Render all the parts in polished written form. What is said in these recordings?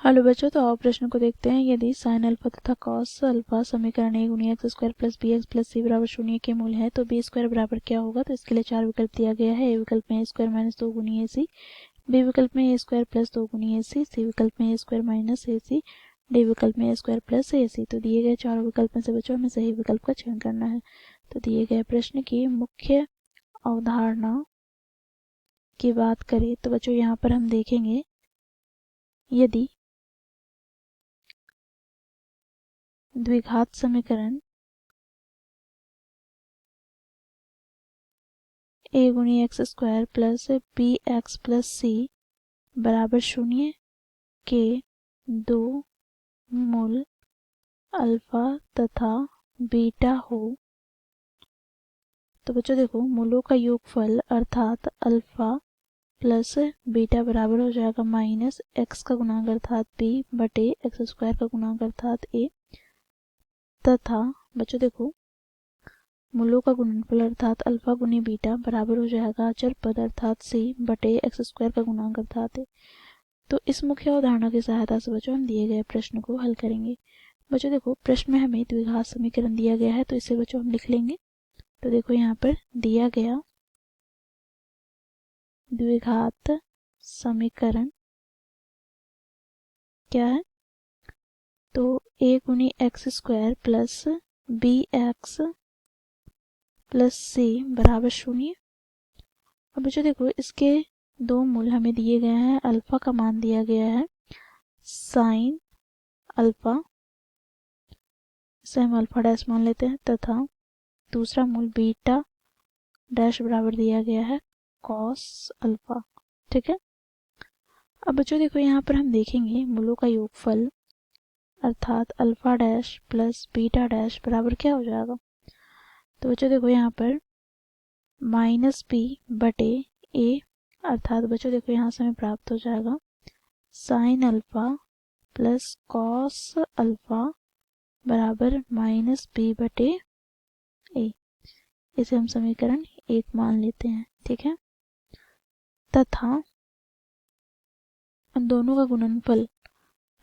Hello बच्चों, तो आओ प्रश्न को देखते हैं। यदि साइन अल्फा तथा कॉस अल्फा समीकरण ए गुनी x square plus b x plus c बराबर 0 के मूल है तो बी स्क्वायर बराबर क्या होगा। तो इसके लिए चार विकल्प दिया गया है। ए विकल्प में ए स्क्वायर माइनस 2 गुनी ए सी, बी विकल्प में ए स्क्वायर प्लस 2 गुनी ए सी विकल्प में ए स्क्वायर माइनस ए सी, डी विकल्प में ए स्क्वायर प्लस ए सी। तो दिए गए चारों विकल्प में से बच्चों हमें सही विकल्प का चयन करना है। तो दिए गए प्रश्न की मुख्य अवधारणा की बात करें तो बच्चों यहाँ पर हम देखेंगे, यदि द्विघात समीकरण ए गुनी x square plus b x plus c बराबर 0 के दो मूल अल्फा तथा बीटा हो, तो बच्चों देखो मूलों का योगफल अर्थात अल्फा प्लस बीटा बराबर हो जाएगा माइनस एक्स का गुणांक अर्थात बी बटे एक्स स्क्वायर का गुणांक अर्थात ए, तथा बच्चों देखो मूलों का गुणनफल अर्थात अल्फा गुनी बीटा बराबर हो जाएगा अचर पद अर्थात सी बटे एक्स स्क्वायर का गुणांक अर्थात ए। तो इस मुख्य अवधारणा की सहायता से बच्चों हम दिए गए प्रश्न को हल करेंगे। बच्चों देखो प्रश्न में हमें द्विघात समीकरण दिया गया है तो इसे बच्चों हम लिख लेंगे। तो देखो यहाँ पर दिया गया द्विघात समीकरण क्या है, तो ए गुनी x square plus b x plus c बराबर 0। अब बच्चों देखो इसके दो मूल हमें दिए गए हैं। अल्फा का मान दिया गया है साइन अल्फा, इसे हम अल्फा डैश मान लेते हैं, तथा दूसरा मूल बीटा डैश बराबर दिया गया है कॉस अल्फा। ठीक है। अब बच्चों देखो यहाँ पर हम देखेंगे मूलों का योगफल अर्थात alpha dash plus beta dash बराबर क्या हो जाएगा। तो बच्चों देखो यहाँ पर माइनस बी बटे ए, अर्थात बच्चों देखो यहाँ से हमें प्राप्त हो जाएगा sine alpha plus cos alpha बराबर माइनस बी बटे ए। इसे हम समीकरण 1 मान लेते हैं। ठीक है। तथा इन दोनों का गुणनफल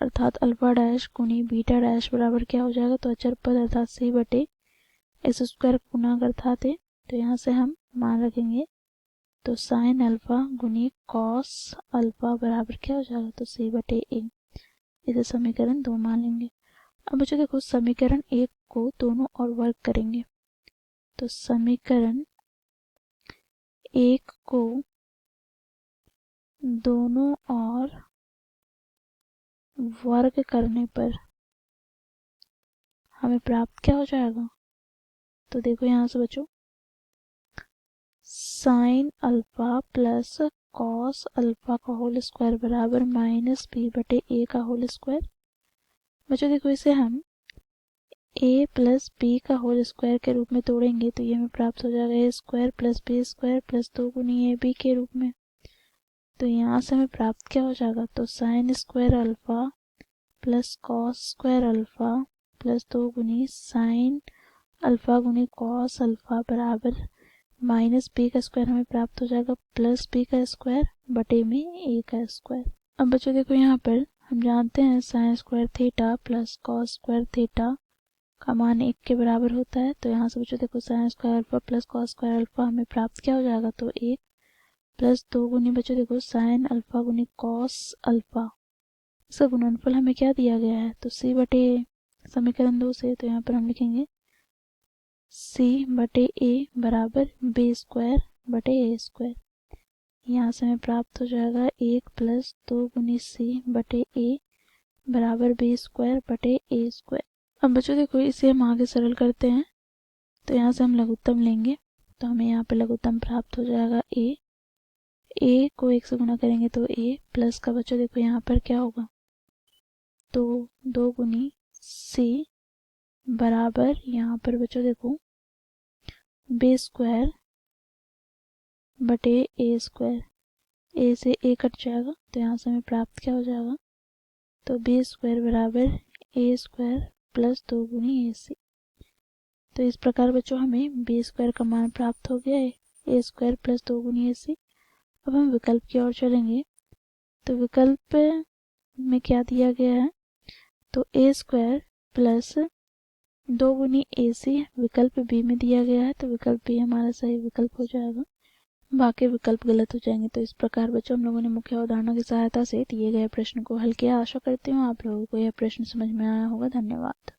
अर्थात अल्फा डैश गुनी बीटा डैश बराबर क्या हो जाएगा, तो अचर पद अर्थात सी बटे एक्स स्क्वायर गुणांक अर्थात ए। तो यहाँ से हम मान रखेंगे तो साइन अल्फा गुनी कॉस अल्फा बराबर क्या हो जाएगा, तो सी बटे ए। इसे समीकरण 2 मान लेंगे। अब बच्चों देखो समीकरण 1 को दोनों और वर्ग करेंगे, तो समीकरण 1 को दोनों और वर्ग करने पर हमें प्राप्त क्या हो जाएगा। तो देखो यहाँ से बच्चों sine alpha plus cos alpha का होल स्क्वायर बराबर माइनस बी बटे ए का होल स्क्वायर। बच्चों देखो इसे हम ए प्लस बी का होल स्क्वायर के रूप में तोड़ेंगे तो ये हमें प्राप्त हो जाएगा a square plus b square plus 2 गुनी ए बी के रूप में। तो यहाँ से हमें प्राप्त क्या हो जाएगा, तो sine square alpha plus cos square alpha plus 2 गुनी साइन अल्फा गुनी कॉस अल्फा बराबर माइनस बी का स्क्वायर हमें प्राप्त हो जाएगा प्लस बी का स्क्वायर बटे में ए का स्क्वायर। अब बच्चों देखो यहाँ पर हम जानते हैं sine square theta plus cos square theta का मान 1 के बराबर होता है। तो यहाँ से बच्चों देखो sine square alpha plus cos square alpha हमें प्राप्त क्या हो जाएगा, तो 1 प्लस 2 गुनी बच्चों देखो साइन अल्फा गुनी कॉस अल्फा, इसका गुणनफल हमें क्या दिया गया है, तो सी बटे समीकरण 2 से। तो यहाँ पर हम लिखेंगे सी बटे ए बराबर बी स्क्वायर बटे ए स्क्वायर। यहाँ से हमें प्राप्त हो जाएगा 1 प्लस 2 गुनी सी बटे ए बराबर बी स्क्वायर बटे ए स्क्वायर। अब बच्चों देखो इसे हम आगे सरल करते हैं, तो यहाँ से हम लघुत्तम लेंगे तो हमें यहाँ पे लघुत्तम प्राप्त हो जाएगा ए को 1 से गुणा करेंगे तो ए प्लस का बच्चों देखो यहाँ पर क्या होगा, तो 2 गुनी सी बराबर यहाँ पर बच्चों देखो बी स्क्वायर बटे ए स्क्वायर, ए से ए कट जाएगा तो यहाँ से हमें प्राप्त क्या हो जाएगा, तो बी स्क्वायर बराबर ए स्क्वायर प्लस 2 गुनी ए सी। तो इस प्रकार बच्चों हमें बी स्क्वायर का मान प्राप्त हो गया है ए स्क्वायर प्लस 2 गुनी ए सी। अब हम विकल्प की ओर चलेंगे, तो विकल्प में क्या दिया गया है, तो ए स्क्वायर प्लस 2 गुनी ए सी विकल्प बी में दिया गया है, तो विकल्प बी हमारा सही विकल्प हो जाएगा, बाकी विकल्प गलत हो जाएंगे। तो इस प्रकार बच्चों हम लोगों ने मुख्य अवधारणा की सहायता से दिए गए प्रश्न को हल किया। आशा करती हूँ आप लोगों को यह प्रश्न समझ में आया होगा। धन्यवाद।